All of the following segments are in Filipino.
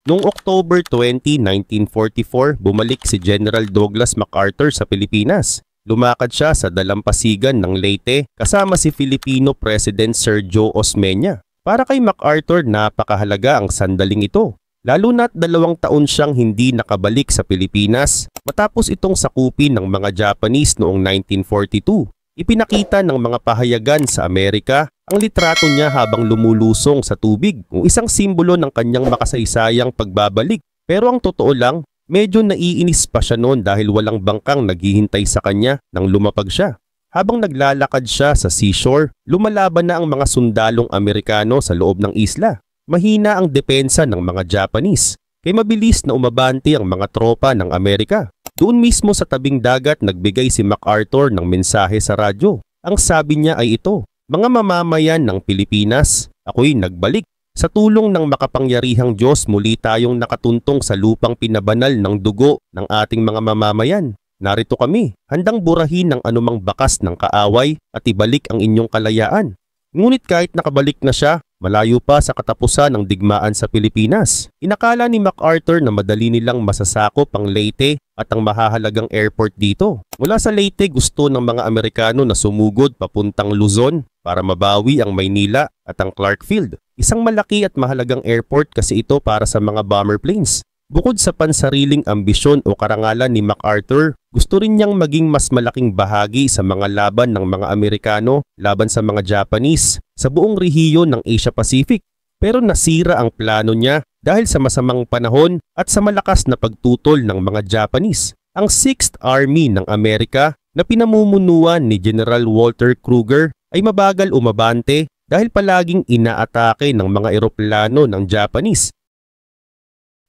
Noong October 20, 1944, bumalik si General Douglas MacArthur sa Pilipinas. Lumakad siya sa dalampasigan ng Leyte kasama si Filipino President Sergio Osmeña. Para kay MacArthur, napakahalaga ang sandaling ito. Lalo na't 2 taon siyang hindi nakabalik sa Pilipinas matapos itong sakupin ng mga Japanese noong 1942. Ipinakita ng mga pahayagan sa Amerika ang litrato niya habang lumulusong sa tubig, o isang simbolo ng kanyang makasaysayang pagbabalik. Pero ang totoo lang, medyo naiinis pa siya noon dahil walang bangkang naghihintay sa kanya nang lumapag siya. Habang naglalakad siya sa seashore, lumalaban na ang mga sundalong Amerikano sa loob ng isla. Mahina ang depensa ng mga Japanese, kaya mabilis na umabante ang mga tropa ng Amerika. Doon mismo sa tabing dagat nagbigay si MacArthur ng mensahe sa radyo. Ang sabi niya ay ito: "Mga mamamayan ng Pilipinas, ako'y nagbalik. Sa tulong ng makapangyarihang Diyos, muli tayong nakatuntong sa lupang pinabanal ng dugo ng ating mga mamamayan. Narito kami, handang burahin ng anumang bakas ng kaaway at ibalik ang inyong kalayaan." Ngunit kahit nakabalik na siya, malayo pa sa katapusan ng digmaan sa Pilipinas. Inakala ni MacArthur na madali nilang masasakop ang Leyte at ang mahahalagang airport dito. Mula sa Leyte, gusto ng mga Amerikano na sumugod papuntang Luzon para mabawi ang Maynila at ang Clark Field. Isang malaki at mahalagang airport kasi ito para sa mga bomber planes. Bukod sa pansariling ambisyon o karangalan ni MacArthur, gusto rin niyang maging mas malaking bahagi sa mga laban ng mga Amerikano laban sa mga Japanese sa buong rehiyon ng Asia Pacific. Pero nasira ang plano niya dahil sa masamang panahon at sa malakas na pagtutol ng mga Japanese. Ang 6th Army ng Amerika na pinamumunuan ni General Walter Kruger ay mabagal umabante dahil palaging inaatake ng mga eroplano ng Japanese.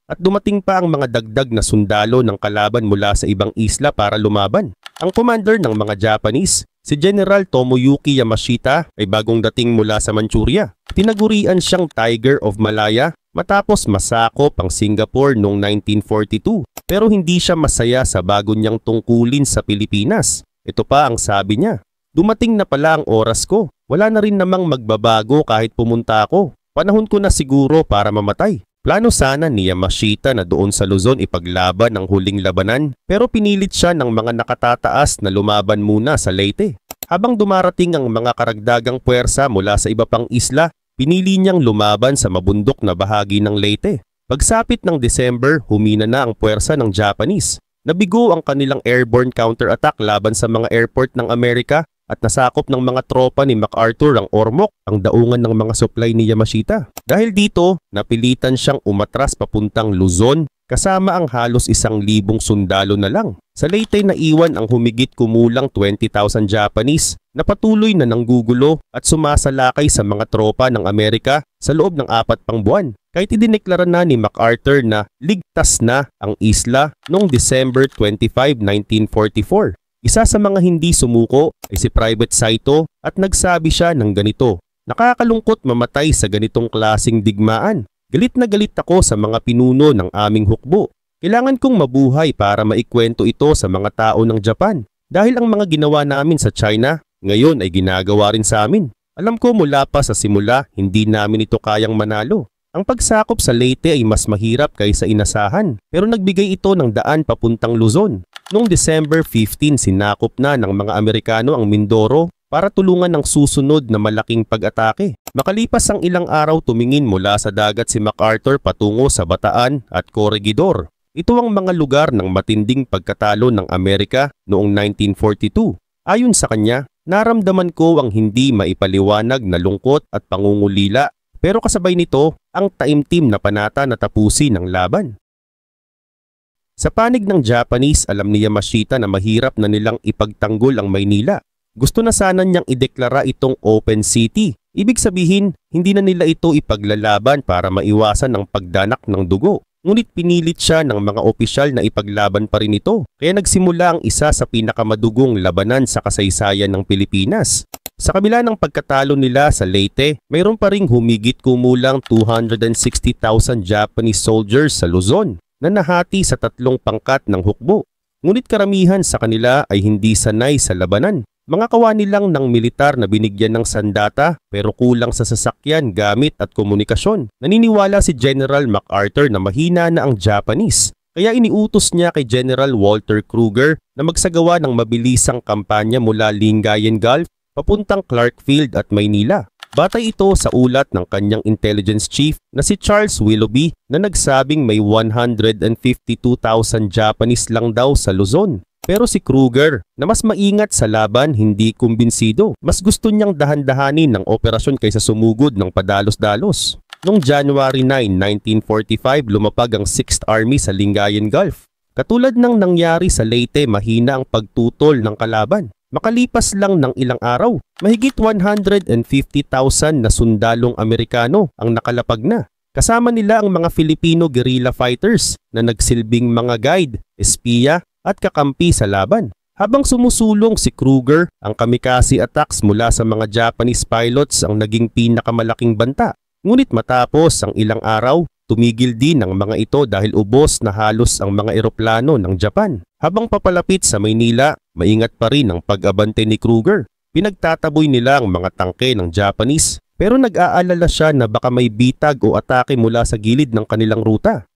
At dumating pa ang mga dagdag na sundalo ng kalaban mula sa ibang isla para lumaban. Ang commander ng mga Japanese, si General Tomoyuki Yamashita, ay bagong dating mula sa Manchuria. Tinagurian siyang Tiger of Malaya matapos masakop ang Singapore noong 1942. Pero hindi siya masaya sa bago niyang tungkulin sa Pilipinas. Ito pa ang sabi niya: "Dumating na pala ang oras ko. Wala na rin namang magbabago kahit pumunta ako. Panahon ko na siguro para mamatay." Plano sana ni Yamashita na doon sa Luzon ipaglaban ang huling labanan, pero pinilit siya ng mga nakatataas na lumaban muna sa Leyte. Habang dumarating ang mga karagdagang puwersa mula sa iba pang isla, pinili niyang lumaban sa mabundok na bahagi ng Leyte. Pagsapit ng December, humina na ang puwersa ng Japanese. Nabigo ang kanilang airborne counterattack laban sa mga airport ng Amerika at nasakop ng mga tropa ni MacArthur ang Ormoc, ang daungan ng mga supply ni Yamashita. Dahil dito, napilitan siyang umatras papuntang Luzon kasama ang halos 1,000 sundalo na lang. Sa Leyte naiwan ang humigit kumulang 20,000 Japanese na patuloy na nanggugulo at sumasalakay sa mga tropa ng Amerika sa loob ng 4 pang buwan. Kahit idineklara na ni MacArthur na ligtas na ang isla noong December 25, 1944. Isa sa mga hindi sumuko ay si Private Saito at nagsabi siya ng ganito: "Nakakalungkot mamatay sa ganitong klasing digmaan. Galit na galit ako sa mga pinuno ng aming hukbo. Kailangan kong mabuhay para maikwento ito sa mga tao ng Japan. Dahil ang mga ginawa namin sa China, ngayon ay ginagawa rin sa amin. Alam ko mula pa sa simula, hindi namin ito kayang manalo. Ang pagsakop sa Leyte ay mas mahirap kaysa inasahan, pero nagbigay ito ng daan papuntang Luzon. Noong December 15, sinakop na ng mga Amerikano ang Mindoro para tulungan ng susunod na malaking pag-atake. Makalipas ang ilang araw, tumingin mula sa dagat si MacArthur patungo sa Bataan at Corregidor. Ito ang mga lugar ng matinding pagkatalo ng Amerika noong 1942. Ayon sa kanya, naramdaman ko ang hindi maipaliwanag na lungkot at pangungulila, pero kasabay nito ang taimtim na panata na tapusin ang laban. Sa panig ng Japanese, alam ni Yamashita na mahirap na nilang ipagtanggol ang Maynila. Gusto na sana niyang ideklara itong open city. Ibig sabihin, hindi na nila ito ipaglalaban para maiwasan ang pagdanak ng dugo. Ngunit pinilit siya ng mga opisyal na ipaglaban pa rin ito. Kaya nagsimula ang isa sa pinakamadugong labanan sa kasaysayan ng Pilipinas. Sa kabila ng pagkatalo nila sa Leyte, mayroon pa ring humigit kumulang 260,000 Japanese soldiers sa Luzon na nahati sa 3 pangkat ng hukbo. Ngunit karamihan sa kanila ay hindi sanay sa labanan. Mga kawani lang ng militar na binigyan ng sandata pero kulang sa sasakyan, gamit at komunikasyon. Naniniwala si General MacArthur na mahina na ang Japanese. Kaya iniutos niya kay General Walter Kruger na magsagawa ng mabilisang kampanya mula Lingayen Gulf papuntang Clark Field at Maynila. Batay ito sa ulat ng kanyang intelligence chief na si Charles Willoughby na nagsabing may 152,000 Japanese lang daw sa Luzon. Pero si Kruger, na mas maingat sa laban, hindi kumbinsido. Mas gusto niyang dahan-dahanin ng operasyon kaysa sumugod ng padalos-dalos. Noong January 9, 1945, lumapag ang 6th Army sa Lingayen Gulf. Katulad ng nangyari sa Leyte, mahina ang pagtutol ng kalaban. Makalipas lang ng ilang araw, mahigit 150,000 na sundalong Amerikano ang nakalapag na. Kasama nila ang mga Filipino guerrilla fighters na nagsilbing mga guide, espiya at kakampi sa laban. Habang sumusulong si Kruger, ang kamikaze attacks mula sa mga Japanese pilots ang naging pinakamalaking banta. Ngunit matapos ang ilang araw, tumigil din ang mga ito dahil ubos na halos ang mga eroplano ng Japan. Habang papalapit sa Maynila, maingat pa rin ang pag-abante ni Kruger. Pinagtataboy nila ang mga tangke ng Japanese pero nag-aalala siya na baka may bitag o atake mula sa gilid ng kanilang ruta.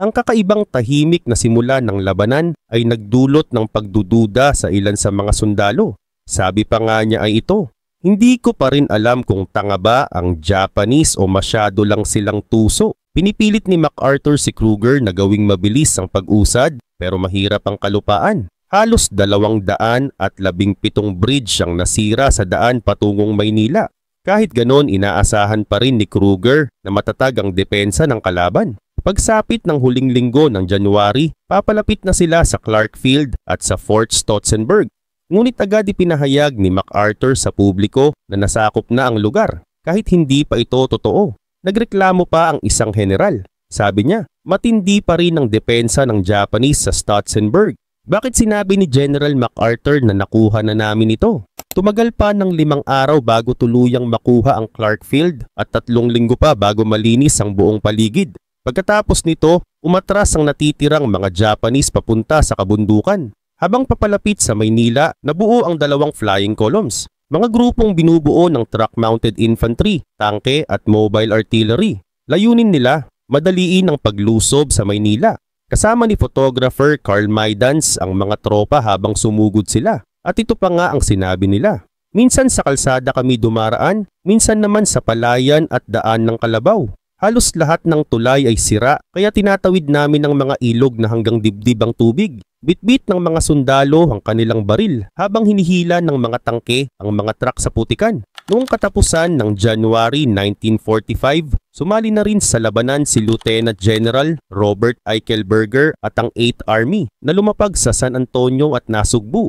Ang kakaibang tahimik na simula ng labanan ay nagdulot ng pagdududa sa ilan sa mga sundalo. Sabi pa nga niya ay ito, "Hindi ko pa rin alam kung tanga ba ang Japanese o masyado lang silang tuso." Pinipilit ni MacArthur si Kruger na gawing mabilis ang pag-usad pero mahirap ang kalupaan. Halos 217 bridge ang nasira sa daan patungong Maynila. Kahit ganon, inaasahan pa rin ni Kruger na matatag ang depensa ng kalaban. Pagsapit ng huling linggo ng January, papalapit na sila sa Clark Field at sa Fort Stotzenburg. Ngunit agad ipinahayag ni MacArthur sa publiko na nasakop na ang lugar, kahit hindi pa ito totoo. Nagreklamo pa ang isang general. Sabi niya, matindi pa rin ang depensa ng Japanese sa Stotzenburg. Bakit sinabi ni General MacArthur na nakuha na namin ito? Tumagal pa ng 5 araw bago tuluyang makuha ang Clark Field at 3 linggo pa bago malinis ang buong paligid. Pagkatapos nito, umatras ang natitirang mga Japanese papunta sa kabundukan. Habang papalapit sa Maynila, nabuo ang 2 flying columns. Mga grupong binubuo ng truck-mounted infantry, tangke at mobile artillery. Layunin nila, madaliin ang paglusob sa Maynila. Kasama ni photographer Carl Maidans ang mga tropa habang sumugod sila. At ito pa nga ang sinabi nila. Minsan sa kalsada kami dumaraan, minsan naman sa palayan at daan ng kalabaw. Halos lahat ng tulay ay sira kaya tinatawid namin ang mga ilog na hanggang dibdib ang tubig. Bitbit ng mga sundalo ang kanilang baril habang hinihila ng mga tangke ang mga truck sa putikan. Noong katapusan ng January 1945, sumali na rin sa labanan si Lieutenant General Robert Eichelberger at ang 8th Army na lumapag sa San Antonio at nasugbu.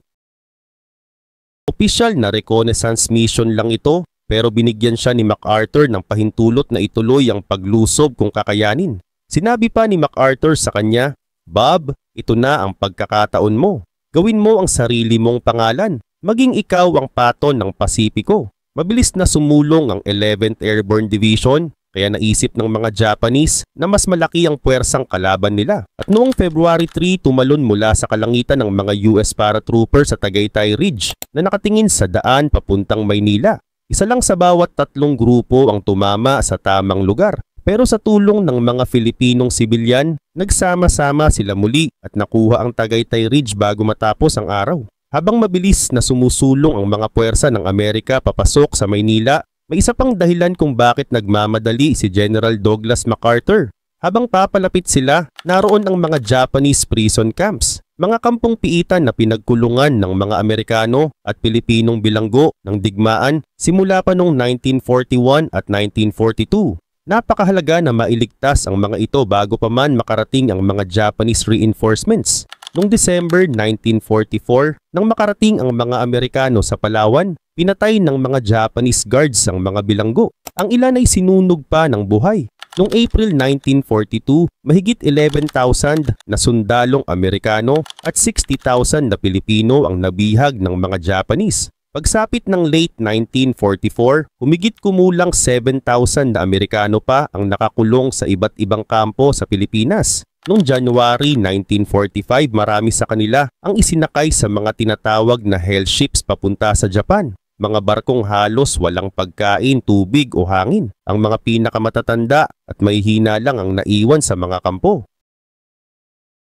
Opisyal na reconnaissance mission lang ito. Pero binigyan siya ni MacArthur ng pahintulot na ituloy ang paglusob kung kakayanin. Sinabi pa ni MacArthur sa kanya, "Bob, ito na ang pagkakataon mo. Gawin mo ang sarili mong pangalan. Maging ikaw ang paton ng Pasipiko." Mabilis na sumulong ang 11th Airborne Division, kaya naisip ng mga Japanese na mas malaki ang puwersang kalaban nila. At noong February 3, tumalon mula sa kalangitan ng mga US paratroopers sa Tagaytay Ridge na nakatingin sa daan papuntang Maynila. Isa lang sa bawat 3 grupo ang tumama sa tamang lugar. Pero sa tulong ng mga Filipinong sibilyan, nagsama-sama sila muli at nakuha ang Tagaytay Ridge bago matapos ang araw. Habang mabilis na sumusulong ang mga puwersa ng Amerika papasok sa Maynila, may isa pang dahilan kung bakit nagmamadali si General Douglas MacArthur. Habang papalapit sila, naroon ang mga Japanese prison camps, mga kampong piitan na pinagkulungan ng mga Amerikano at Pilipinong bilanggo ng digmaan simula pa noong 1941 at 1942. Napakahalaga na mailigtas ang mga ito bago pa man makarating ang mga Japanese reinforcements. Noong December 1944, nang makarating ang mga Amerikano sa Palawan, pinatay ng mga Japanese guards ang mga bilanggo. Ang ilan ay sinunog pa ng buhay. Noong April 1942, mahigit 11,000 na sundalong Amerikano at 60,000 na Pilipino ang nabihag ng mga Japanese. Pagsapit ng late 1944, humigit kumulang 7,000 na Amerikano pa ang nakakulong sa iba't ibang kampo sa Pilipinas. Noong January 1945, marami sa kanila ang isinakay sa mga tinatawag na hell ships papunta sa Japan. Mga barkong halos walang pagkain, tubig o hangin. Ang mga pinakamatatanda at mahihina lang ang naiwan sa mga kampo.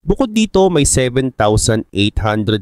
Bukod dito, may 7,800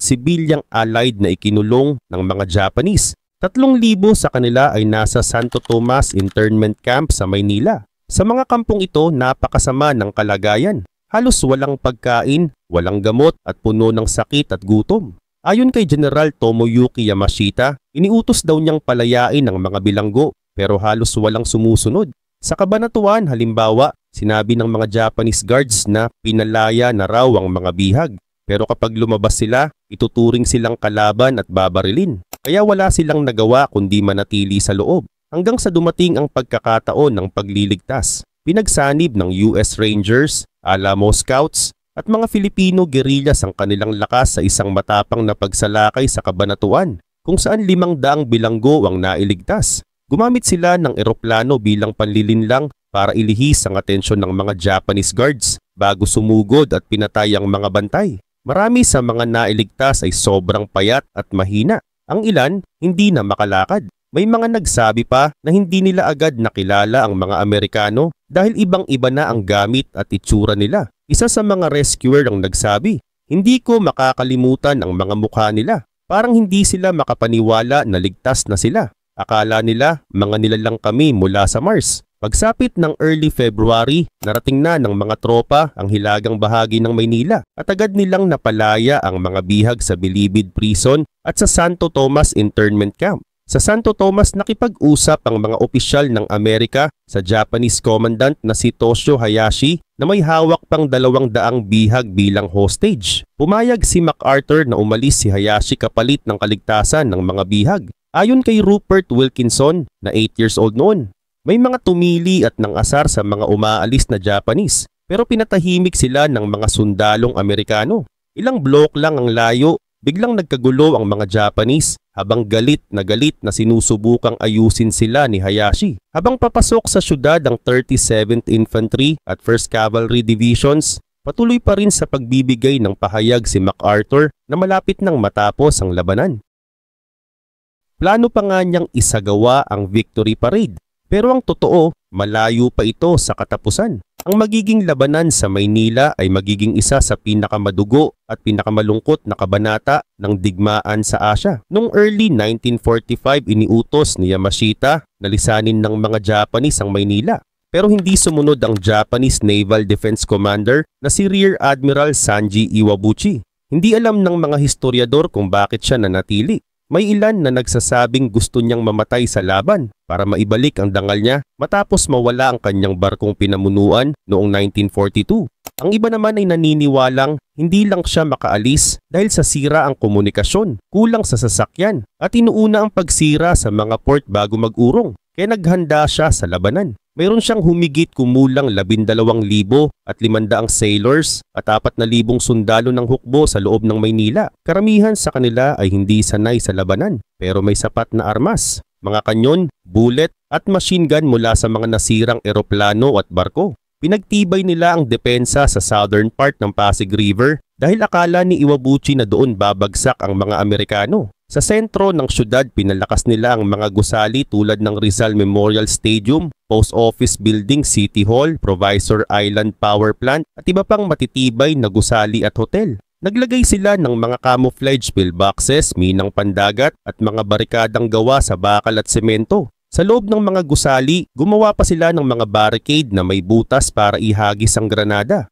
sibilyang allied na ikinulong ng mga Japanese. 3,000 sa kanila ay nasa Santo Tomas Internment Camp sa Maynila. Sa mga kampong ito, napakasama ng kalagayan. Halos walang pagkain, walang gamot at puno ng sakit at gutom. Ayon kay General Tomoyuki Yamashita, iniutos daw niyang palayain ang mga bilanggo pero halos walang sumusunod. Sa Kabanatuan, halimbawa, sinabi ng mga Japanese guards na pinalaya na raw ang mga bihag. Pero kapag lumabas sila, ituturing silang kalaban at babarilin. Kaya wala silang nagawa kundi manatili sa loob. Hanggang sa dumating ang pagkakataon ng pagliligtas. Pinagsanib ng US Rangers, Alamo Scouts, at mga Filipino guerrillas ang kanilang lakas sa isang matapang na pagsalakay sa Kabanatuan, kung saan 500 bilanggo ang nailigtas. Gumamit sila ng eroplano bilang panlilinlang para ilihis ang atensyon ng mga Japanese guards bago sumugod at pinatay ang mga bantay. Marami sa mga nailigtas ay sobrang payat at mahina. Ang ilan, hindi na makalakad. May mga nagsabi pa na hindi nila agad nakilala ang mga Amerikano dahil ibang-iba na ang gamit at itsura nila. Isa sa mga rescuer ang nagsabi, "Hindi ko makakalimutan ang mga mukha nila. Parang hindi sila makapaniwala na ligtas na sila. Akala nila mga nilalang kami mula sa Mars." Pagsapit ng early February, narating na ng mga tropa ang hilagang bahagi ng Maynila at agad nilang napalaya ang mga bihag sa Bilibid Prison at sa Santo Tomas Internment Camp. Sa Santo Tomas, nakipag-usap ang mga opisyal ng Amerika sa Japanese commandant na si Toshio Hayashi na may hawak pang 200 bihag bilang hostage. Pumayag si MacArthur na umalis si Hayashi kapalit ng kaligtasan ng mga bihag. Ayon kay Rupert Wilkinson na 8 years old noon, may mga tumili at nang asar sa mga umaalis na Japanese pero pinatahimik sila ng mga sundalong Amerikano. Ilang blok lang ang layo, biglang nagkagulo ang mga Japanese habang galit na sinusubukang ayusin sila ni Hayashi. Habang papasok sa syudad ang 37th Infantry at 1st Cavalry Divisions, patuloy pa rin sa pagbibigay ng pahayag si MacArthur na malapit nang matapos ang labanan. Plano pa nga niyang isagawa ang Victory Parade, pero ang totoo, malayo pa ito sa katapusan. Ang magiging labanan sa Maynila ay magiging isa sa pinakamadugo at pinakamalungkot na kabanata ng digmaan sa Asya. Noong early 1945, iniutos ni Yamashita na lisanin ng mga Japanese ang Maynila. Pero hindi sumunod ang Japanese Naval Defense Commander na si Rear Admiral Sanji Iwabuchi. Hindi alam ng mga historiador kung bakit siya nanatili. May ilan na nagsasabing gusto niyang mamatay sa laban para maibalik ang dangal niya matapos mawala ang kanyang barkong pinamunuan noong 1942. Ang iba naman ay naniniwalang hindi lang siya makaalis dahil sa sira ang komunikasyon, kulang sa sasakyan at inuuna ang pagsira sa mga port bago mag-urong. Kaya naghanda siya sa labanan. Mayroon siyang humigit kumulang 12,500 sailors at 4,000 sundalo ng hukbo sa loob ng Maynila. Karamihan sa kanila ay hindi sanay sa labanan pero may sapat na armas, mga kanyon, bullet at machine gun mula sa mga nasirang eroplano at barko. Pinagtibay nila ang depensa sa southern part ng Pasig River dahil akala ni Iwabuchi na doon babagsak ang mga Amerikano. Sa sentro ng syudad, pinalakas nila ang mga gusali tulad ng Rizal Memorial Stadium, Post Office Building, City Hall, Provisor Island Power Plant at iba pang matitibay na gusali at hotel. Naglagay sila ng mga camouflage pillboxes, minang pandagat at mga barikadang gawa sa bakal at semento. Sa loob ng mga gusali, gumawa pa sila ng mga barricade na may butas para ihagis ang granada.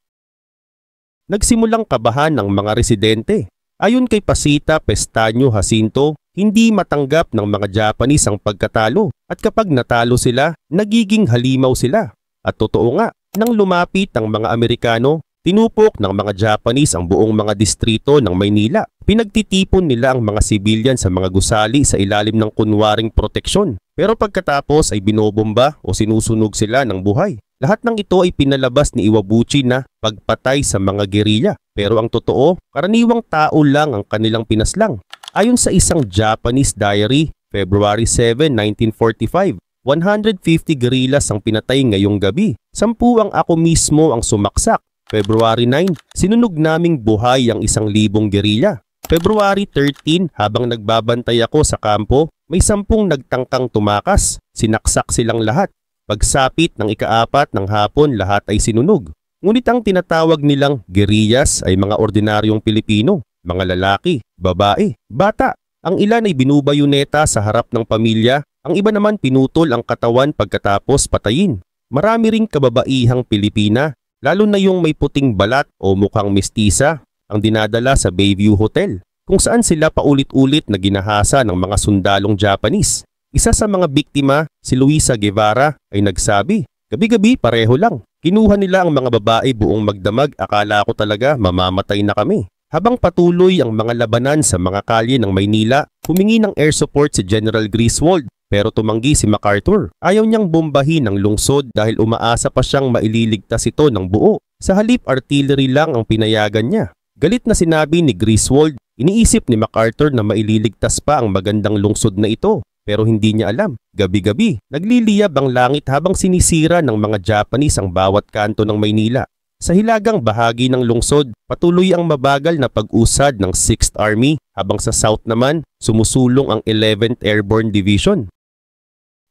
Nagsimulang kabahan ang mga residente. Ayon kay Pasita Pestaño Jacinto, hindi matanggap ng mga Japanese ang pagkatalo at kapag natalo sila, nagiging halimaw sila. At totoo nga, nang lumapit ang mga Amerikano, tinupok ng mga Japanese ang buong mga distrito ng Maynila. Pinagtitipon nila ang mga sibilyan sa mga gusali sa ilalim ng kunwaring proteksyon. Pero pagkatapos ay binobomba o sinusunog sila ng buhay. Lahat ng ito ay pinalabas ni Iwabuchi na pagpatay sa mga gerilya. Pero ang totoo, karaniwang tao lang ang kanilang pinaslang. Ayon sa isang Japanese diary, February 7, 1945, 150 guerrillas ang pinatay ngayong gabi. 10 ang ako mismo ang sumaksak. February 9, sinunog naming buhay ang 1,000 gerilya. February 13, habang nagbabantay ako sa kampo, may 10 nagtangkang tumakas. Sinaksak silang lahat. Pagsapit ng ika-4 ng hapon, lahat ay sinunog. Ngunit ang tinatawag nilang guerrillas ay mga ordinaryong Pilipino, mga lalaki, babae, bata. Ang ilan ay binubayoneta sa harap ng pamilya, ang iba naman pinutol ang katawan pagkatapos patayin. Marami ring kababaihang Pilipina, lalo na yung may puting balat o mukhang mestisa, ang dinadala sa Bayview Hotel, kung saan sila paulit-ulit na ginahasa ng mga sundalong Japanese. Isa sa mga biktima, si Luisa Guevara, ay nagsabi, "Gabi-gabi pareho lang. Kinuha nila ang mga babae buong magdamag, akala ko talaga mamamatay na kami." Habang patuloy ang mga labanan sa mga kalye ng Maynila, humingi ng air support si General Griswold, pero tumanggi si MacArthur. Ayaw niyang bombahin ang lungsod dahil umaasa pa siyang maililigtas ito ng buo. Sa halip, artillery lang ang pinayagan niya. Galit na sinabi ni Griswold, iniisip ni MacArthur na maililigtas pa ang magandang lungsod na ito. Pero hindi niya alam. Gabi-gabi, nagliliyab ang langit habang sinisira ng mga Japanese ang bawat kanto ng Maynila. Sa hilagang bahagi ng lungsod, patuloy ang mabagal na pag-usad ng 6th Army, habang sa south naman, sumusulong ang 11th Airborne Division.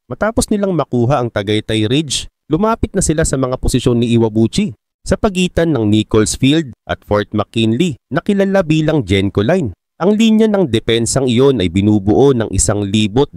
Matapos nilang makuha ang Tagaytay Ridge, lumapit na sila sa mga posisyon ni Iwabuchi sa pagitan ng Nichols Field at Fort McKinley na kilala bilang Genco Line. Ang linya ng depensang iyon ay binubuo ng 1,200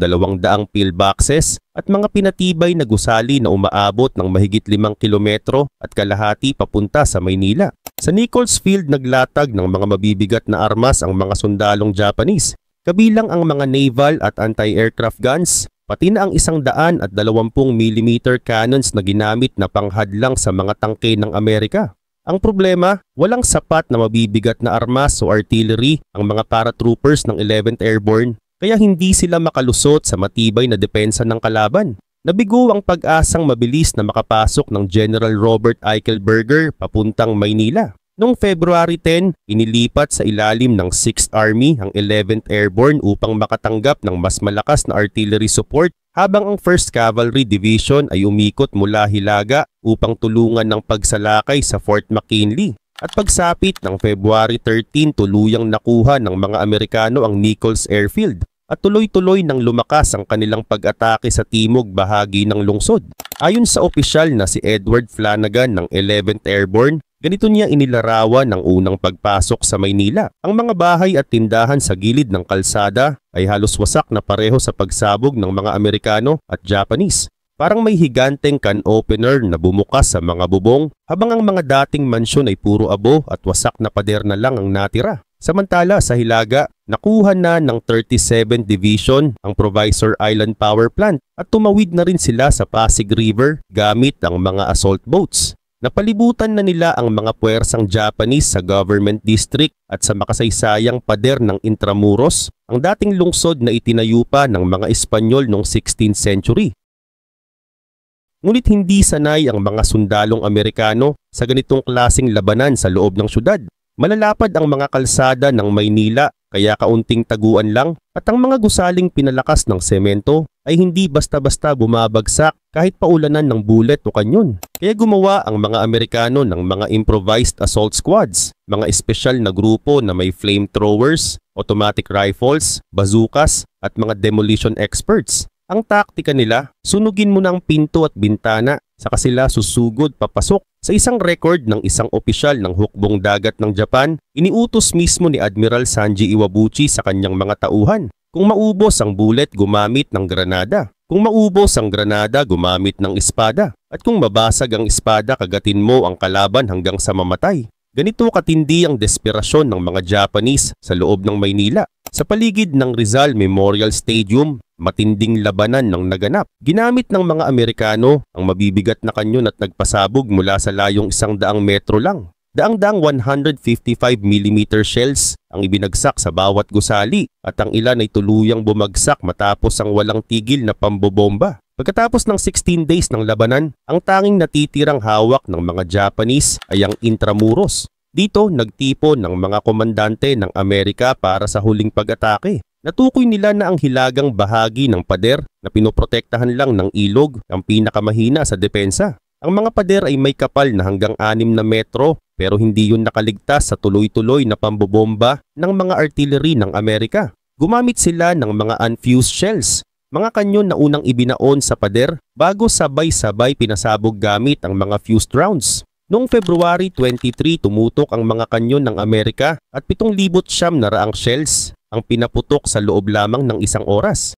pillboxes at mga pinatibay na gusali na umaabot ng mahigit 5 kilometro at kalahati papunta sa Maynila. Sa Nichols Field naglatag ng mga mabibigat na armas ang mga sundalong Japanese, kabilang ang mga naval at anti-aircraft guns, pati na ang 120mm cannons na ginamit na panghadlang sa mga tangke ng Amerika. Ang problema, walang sapat na mabibigat na armas o artillery ang mga paratroopers ng 11th Airborne, kaya hindi sila makalusot sa matibay na depensa ng kalaban. Nabigo ang pag-asang mabilis na makapasok ng General Robert Eichelberger papuntang Maynila. Noong February 10, inilipat sa ilalim ng 6th Army ang 11th Airborne upang makatanggap ng mas malakas na artillery support, habang ang 1st Cavalry Division ay umikot mula Hilaga upang tulungan ng pagsalakay sa Fort McKinley. At pagsapit ng February 13, tuluyang nakuha ng mga Amerikano ang Nichols Airfield at tuloy-tuloy nang lumakas ang kanilang pag-atake sa timog bahagi ng lungsod. Ayon sa opisyal na si Edward Flanagan ng 11th Airborne, ganito niya inilarawan ang unang pagpasok sa Maynila. Ang mga bahay at tindahan sa gilid ng kalsada ay halos wasak na pareho sa pagsabog ng mga Amerikano at Japanese. Parang may higanteng can opener na bumukas sa mga bubong, habang ang mga dating mansyon ay puro abo at wasak na pader na lang ang natira. Samantala sa Hilaga, nakuha na ng 37th Division ang Provisor Island Power Plant at tumawid na rin sila sa Pasig River gamit ang mga assault boats. Napalibutan na nila ang mga puwersang Japanese sa Government District at sa makasaysayang pader ng Intramuros, ang dating lungsod na itinayo pa ng mga Espanyol noong 16th century. Ngunit hindi sanay ang mga sundalong Amerikano sa ganitong klaseng labanan sa loob ng syudad. Malalapad ang mga kalsada ng Maynila, kaya kaunting taguan lang, at ang mga gusaling pinalakas ng semento ay hindi basta-basta bumabagsak kahit paulanan ng bullet o kanyon. Kaya gumawa ang mga Amerikano ng mga improvised assault squads, mga espesyal na grupo na may flamethrowers, automatic rifles, bazookas at mga demolition experts. Ang taktika nila, sunugin mo ng pinto at bintana, saka sila susugod papasok. Sa isang record ng isang opisyal ng hukbong dagat ng Japan, iniutos mismo ni Admiral Sanji Iwabuchi sa kanyang mga tauhan. Kung maubos ang bullet, gumamit ng granada. Kung maubos ang granada, gumamit ng espada. At kung mabasag ang espada, kagatin mo ang kalaban hanggang sa mamatay. Ganito katindi ang desperasyon ng mga Japanese sa loob ng Maynila. Sa paligid ng Rizal Memorial Stadium, matinding labanan ng naganap. Ginamit ng mga Amerikano ang mabibigat na kanyon at nagpasabog mula sa layong 100 metro lang. Daang-daang 155mm shells ang ibinagsak sa bawat gusali at ang ilan ay tuluyang bumagsak matapos ang walang tigil na pambobomba. Pagkatapos ng 16 days ng labanan, ang tanging natitirang hawak ng mga Japanese ay ang Intramuros. Dito nagtipon ng mga komandante ng Amerika para sa huling pag-atake. Natukoy nila na ang hilagang bahagi ng pader na pinoprotektahan lang ng ilog ang pinakamahina sa depensa. Ang mga pader ay may kapal na hanggang 6 na metro pero hindi yun nakaligtas sa tuloy-tuloy na pambobomba ng mga artillery ng Amerika. Gumamit sila ng mga unfused shells, mga kanyon na unang ibinaon sa pader bago sabay-sabay pinasabog gamit ang mga fused rounds. Noong February 23 tumutok ang mga kanyon ng Amerika at 7,900 shells ang pinaputok sa loob lamang ng isang oras.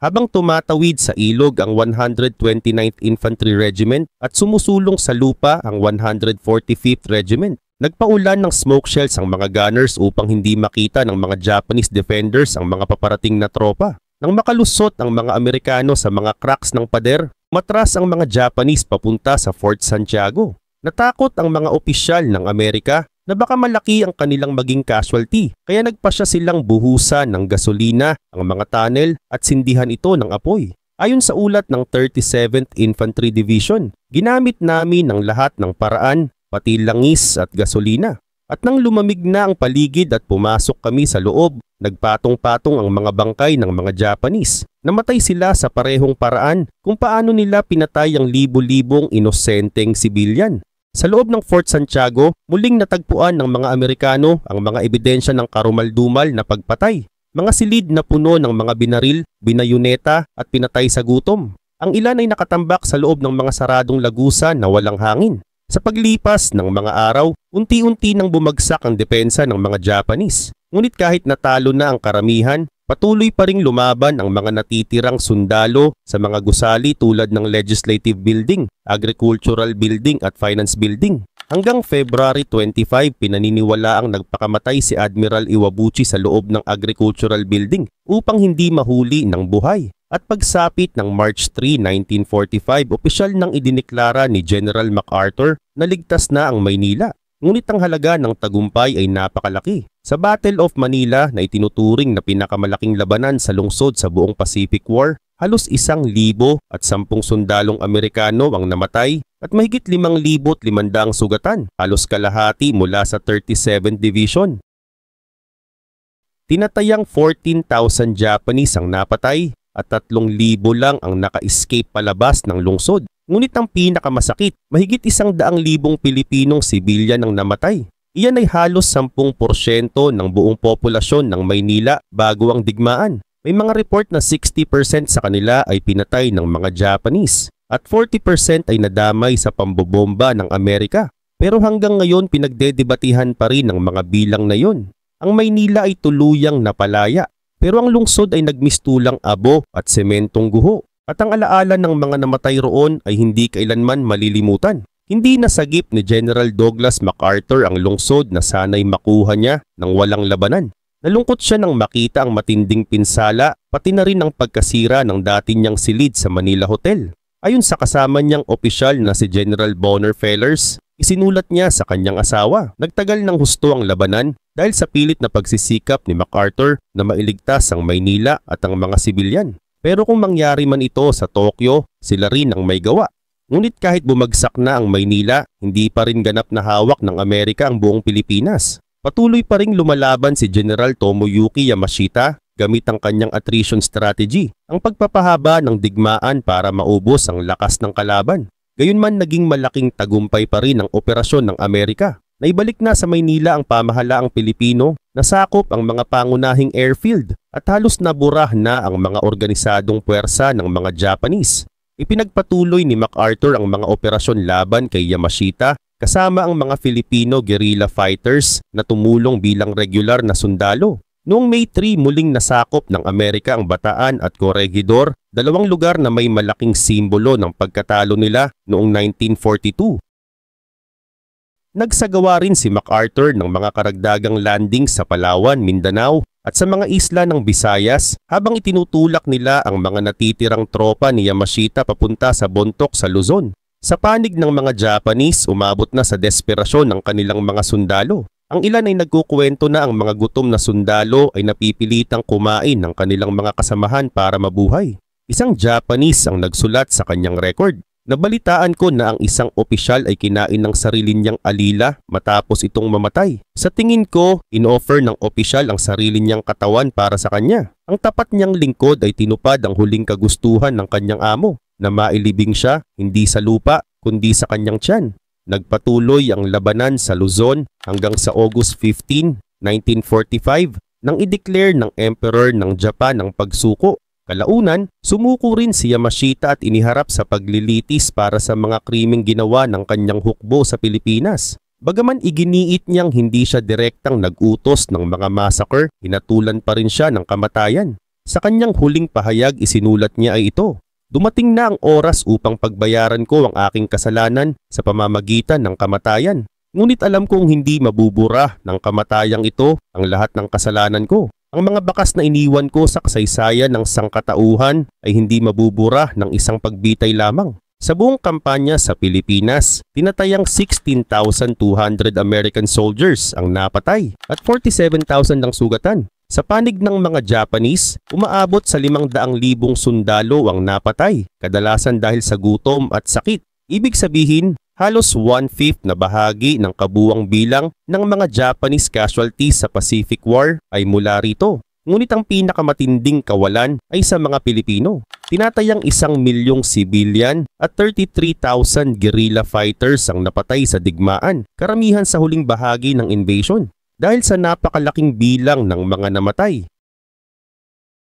Habang tumatawid sa ilog ang 129th Infantry Regiment at sumusulong sa lupa ang 145th Regiment, nagpaulan ng smoke shells ang mga gunners upang hindi makita ng mga Japanese defenders ang mga paparating na tropa. Nang makalusot ang mga Amerikano sa mga cracks ng pader, matras ang mga Japanese papunta sa Fort Santiago. Natakot ang mga opisyal ng Amerika na baka malaki ang kanilang maging casualty, kaya nagpasya silang buhusan ng gasolina ang mga tunnel at sindihan ito ng apoy. Ayon sa ulat ng 37th Infantry Division, ginamit namin ang lahat ng paraan, pati langis at gasolina. At nang lumamig na ang paligid at pumasok kami sa loob, nagpatong-patong ang mga bangkay ng mga Japanese. Namatay sila sa parehong paraan kung paano nila pinatay ang libo-libong inosenteng sibilyan. Sa loob ng Fort Santiago, muling natagpuan ng mga Amerikano ang mga ebidensya ng karumal-dumal na pagpatay. Mga silid na puno ng mga binaril, binayuneta at pinatay sa gutom. Ang ilan ay nakatambak sa loob ng mga saradong lagusan na walang hangin. Sa paglipas ng mga araw, unti-unti nang bumagsak ang depensa ng mga Japanese. Ngunit kahit natalo na ang karamihan, patuloy pa ring lumaban ang mga natitirang sundalo sa mga gusali tulad ng Legislative Building, Agricultural Building at Finance Building. Hanggang February 25, pinaniniwalaang nagpakamatay si Admiral Iwabuchi sa loob ng Agricultural Building upang hindi mahuli ng buhay. At pagsapit ng March 3, 1945, opisyal nang idineklara ni General MacArthur na ligtas na ang Maynila. Ngunit ang halaga ng tagumpay ay napakalaki. Sa Battle of Manila na itinuturing na pinakamalaking labanan sa lungsod sa buong Pacific War, halos 1,010 sundalong Amerikano ang namatay at mahigit 5,500 sugatan, halos kalahati mula sa 37th Division. Tinatayang 14,000 Japanese ang napatay at 3,000 lang ang naka-escape palabas ng lungsod. Ngunit ang pinakamasakit, mahigit 100,000 Pilipinong sibilyan ang namatay. Iyan ay halos 10% ng buong populasyon ng Maynila bago ang digmaan. May mga report na 60% sa kanila ay pinatay ng mga Japanese at 40% ay nadamay sa pambobomba ng Amerika. Pero hanggang ngayon pinagdedebatihan pa rin ang mga bilang na yon. Ang Maynila ay tuluyang napalaya, pero ang lungsod ay nagmistulang abo at sementong guho. At ang alaala ng mga namatay roon ay hindi kailanman malilimutan. Hindi nasagip ni General Douglas MacArthur ang lungsod na sana'y makuha niya ng walang labanan. Nalungkot siya nang makita ang matinding pinsala, pati na rin ang pagkasira ng dati niyang silid sa Manila Hotel. Ayon sa kasama niyang opisyal na si General Bonner Fellers, isinulat niya sa kanyang asawa, nagtagal ng husto ang labanan dahil sa pilit na pagsisikap ni MacArthur na mailigtas ang Maynila at ang mga sibilyan. Pero kung mangyari man ito sa Tokyo, sila rin ang may gawa. Ngunit kahit bumagsak na ang Maynila, hindi pa rin ganap na hawak ng Amerika ang buong Pilipinas. Patuloy pa ring lumalaban si General Tomoyuki Yamashita gamit ang kanyang attrition strategy, ang pagpapahaba ng digmaan para maubos ang lakas ng kalaban. Gayunman naging malaking tagumpay pa rin ang operasyon ng Amerika. Naibalik na sa Maynila ang pamahalaang Pilipino, nasakop ang mga pangunahing airfield at halos naburah na ang mga organisadong puwersa ng mga Japanese. Ipinagpatuloy ni MacArthur ang mga operasyon laban kay Yamashita kasama ang mga Filipino guerrilla fighters na tumulong bilang regular na sundalo. Noong May 3 muling nasakop ng Amerika ang Bataan at Corregidor, dalawang lugar na may malaking simbolo ng pagkatalo nila noong 1942. Nagsagawa rin si MacArthur ng mga karagdagang landing sa Palawan, Mindanao at sa mga isla ng Visayas habang itinutulak nila ang mga natitirang tropa ni Yamashita papunta sa Bontoc sa Luzon. Sa panig ng mga Japanese, umabot na sa desperasyon ang kanilang mga sundalo. Ang ilan ay nagkukwento na ang mga gutom na sundalo ay napipilitang kumain ng kanilang mga kasamahan para mabuhay. Isang Japanese ang nagsulat sa kanyang record. Nabalitaan ko na ang isang opisyal ay kinain ng sarili niyang alila matapos itong mamatay. Sa tingin ko, inoffer ng opisyal ang sarili niyang katawan para sa kanya. Ang tapat niyang lingkod ay tinupad ang huling kagustuhan ng kanyang amo. na mailibing siya hindi sa lupa kundi sa kanyang tiyan. Nagpatuloy ang labanan sa Luzon hanggang sa August 15, 1945 nang i-declare ng Emperor ng Japan ang pagsuko. Kalaunan, sumuko rin si Yamashita at iniharap sa paglilitis para sa mga krimeng ginawa ng kanyang hukbo sa Pilipinas. Bagaman iginiit niyang hindi siya direktang nag-utos ng mga massacre, hinatulan pa rin siya ng kamatayan. Sa kanyang huling pahayag isinulat niya ay ito: "Dumating na ang oras upang pagbayaran ko ang aking kasalanan sa pamamagitan ng kamatayan. Ngunit alam kong hindi mabubura ng kamatayang ito ang lahat ng kasalanan ko. Ang mga bakas na iniwan ko sa kasaysayan ng sangkatauhan ay hindi mabubura ng isang pagbitay lamang." Sa buong kampanya sa Pilipinas, tinatayang 16,200 American soldiers ang napatay at 47,000 ang sugatan. Sa panig ng mga Japanese, umaabot sa 500,000 sundalo ang napatay, kadalasan dahil sa gutom at sakit. Ibig sabihin, halos 1/5 na bahagi ng kabuuang bilang ng mga Japanese casualties sa Pacific War ay mula rito. Ngunit ang pinakamatinding kawalan ay sa mga Pilipino. Tinatayang 1,000,000 civilian at 33,000 guerrilla fighters ang napatay sa digmaan, karamihan sa huling bahagi ng invasion. Dahil sa napakalaking bilang ng mga namatay.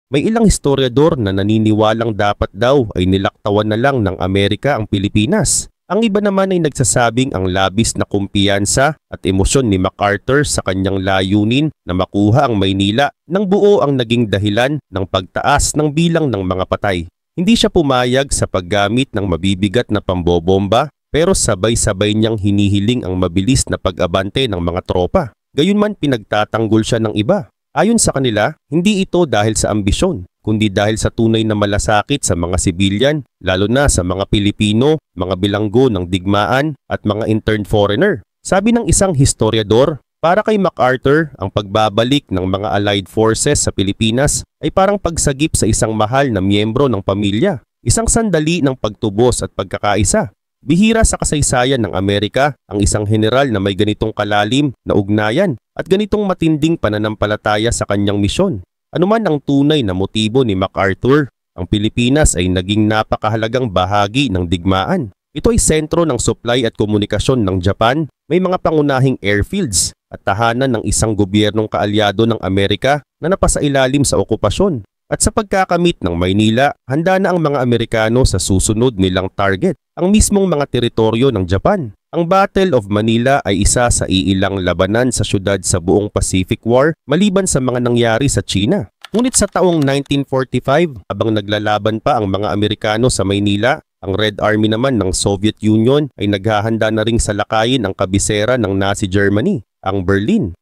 May ilang historiador na naniniwalang dapat daw ay nilaktawan na lang ng Amerika ang Pilipinas. Ang iba naman ay nagsasabing ang labis na kumpiyansa at emosyon ni MacArthur sa kanyang layunin na makuha ang Maynila nang buo ang naging dahilan ng pagtaas ng bilang ng mga patay. Hindi siya pumayag sa paggamit ng mabibigat na pambobomba, pero sabay-sabay niyang hinihiling ang mabilis na pag-abante ng mga tropa. Gayunman pinagtatanggol siya ng iba. Ayon sa kanila, hindi ito dahil sa ambisyon, kundi dahil sa tunay na malasakit sa mga sibilyan, lalo na sa mga Pilipino, mga bilanggo ng digmaan at mga interned foreigner. Sabi ng isang historiador, para kay MacArthur, ang pagbabalik ng mga Allied forces sa Pilipinas ay parang pagsagip sa isang mahal na miyembro ng pamilya, isang sandali ng pagtubos at pagkakaisa. Bihira sa kasaysayan ng Amerika ang isang general na may ganitong kalalim na ugnayan at ganitong matinding pananampalataya sa kanyang misyon. Anuman ang tunay na motibo ni MacArthur, ang Pilipinas ay naging napakahalagang bahagi ng digmaan. Ito ay sentro ng supply at komunikasyon ng Japan, may mga pangunahing airfields at tahanan ng isang gobyernong kaalyado ng Amerika na napasailalim sa okupasyon. At sa pagkakamit ng Maynila, handa na ang mga Amerikano sa susunod nilang target, ang mismong mga teritoryo ng Japan. Ang Battle of Manila ay isa sa iilang labanan sa syudad sa buong Pacific War maliban sa mga nangyari sa China. Ngunit sa taong 1945, habang naglalaban pa ang mga Amerikano sa Maynila, ang Red Army naman ng Soviet Union ay naghahanda na ring salakayin ang kabisera ng Nazi Germany, ang Berlin.